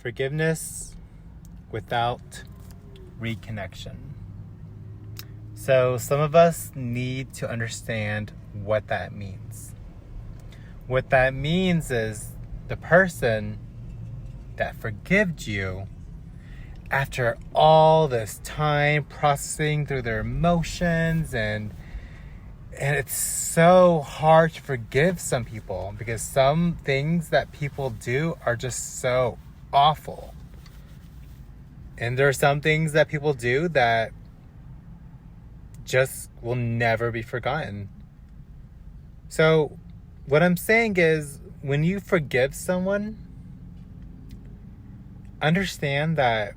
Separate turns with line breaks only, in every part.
Forgiveness without reconnection. So some of us need to understand what that means. What that means is the person that forgives you, after all this time processing through their emotions, and it's so hard to forgive some people because some things that people do are just so awful. And there are some things that people do that just will never be forgotten. So what I'm saying is, when you forgive someone, understand that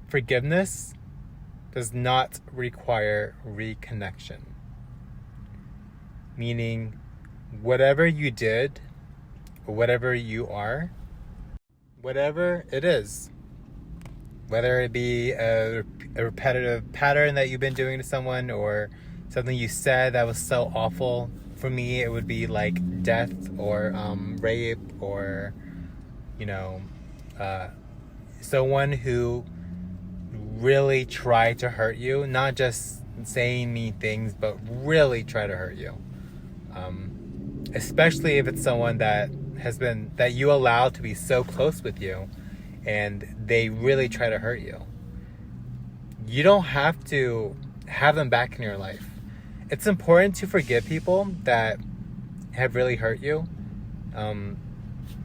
forgiveness does not require reconnection. Meaning, whatever you did, or whatever you are, whatever it is, whether it be a repetitive pattern that you've been doing to someone, or something you said that was so awful. For me, it would be like death or rape, or someone who really tried to hurt you, not just saying mean things, but really try to hurt you. Especially if it's someone that you allow to be so close with you, and they really try to hurt you. You don't have to have them back in your life. It's important to forgive people that have really hurt you in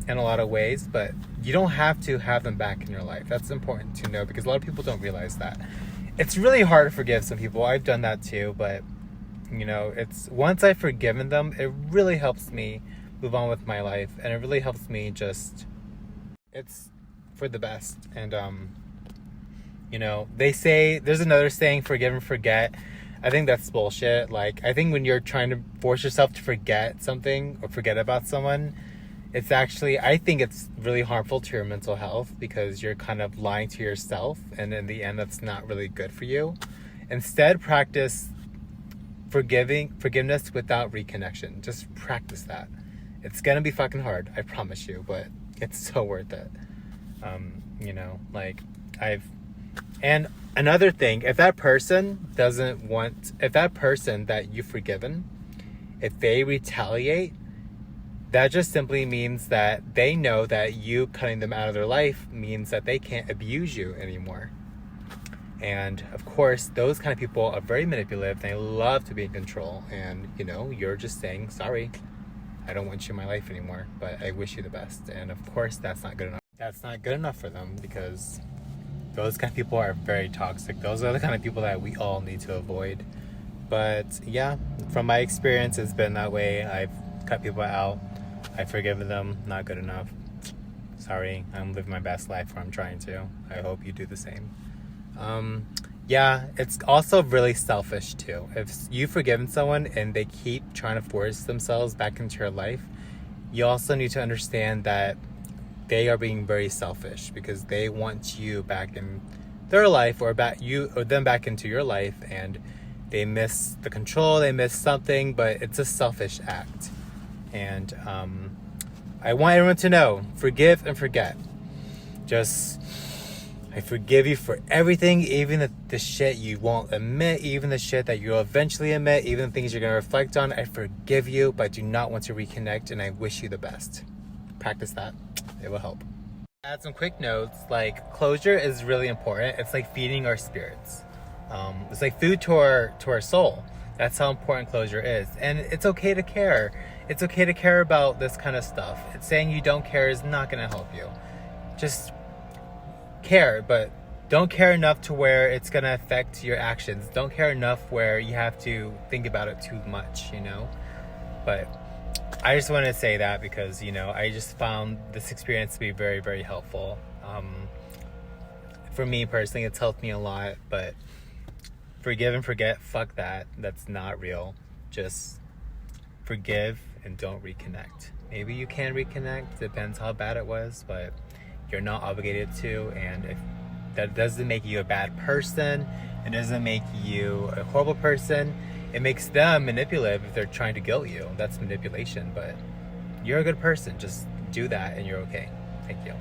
a lot of ways, but you don't have to have them back in your life. That's important to know, because a lot of people don't realize that. It's really hard to forgive some people. I've done that too, but it's once I've forgiven them, it really helps me move on with my life, and it really helps me it's for the best. And they say, there's another saying, forgive and forget. I think that's bullshit. Like, I think when you're trying to force yourself to forget something or forget about someone, I think it's really harmful to your mental health, because you're kind of lying to yourself, and in the end, that's not really good for you. Instead, practice forgiveness without reconnection. Just practice that. It's gonna be fucking hard, I promise you, but it's so worth it. And another thing, if that person that you've forgiven, if they retaliate, that just simply means that they know that you cutting them out of their life means that they can't abuse you anymore. And of course, those kind of people are very manipulative. They love to be in control. And, you're just saying, sorry, I don't want you in my life anymore, but I wish you the best. And of course, that's not good enough. That's not good enough for them, because those kind of people are very toxic. Those are the kind of people that we all need to avoid. But yeah, from my experience, it's been that way. I've cut people out. I've forgiven them. Not good enough. Sorry, I'm living my best life, or I'm trying to. I hope you do the same. It's also really selfish too. If you've forgiven someone and they keep trying to force themselves back into your life, you also need to understand that they are being very selfish, because they want you back in their life, or them back into your life, and they miss the control, they miss something, but it's a selfish act. And I want everyone to know, forgive and forget. I forgive you for everything, even the shit you won't admit, even the shit that you'll eventually admit, even the things you're going to reflect on. I forgive you, but I do not want to reconnect, and I wish you the best. Practice that. It will help. Add some quick notes, like closure is really important. It's like feeding our spirits. It's like food to our soul. That's how important closure is. And it's okay to care. It's okay to care about this kind of stuff. It's saying you don't care is not going to help you. Just care, but don't care enough to where it's going to affect your actions. Don't care enough where you have to think about it too much, But I just wanted to say that because, I just found this experience to be very, very helpful. For me personally, it's helped me a lot, but forgive and forget, fuck that. That's not real. Just forgive and don't reconnect. Maybe you can reconnect, depends how bad it was, but you're not obligated to. And if that doesn't make you a bad person, it doesn't make you a horrible person. It makes them manipulative if they're trying to guilt you. That's manipulation, but you're a good person. Just do that and you're okay. Thank you.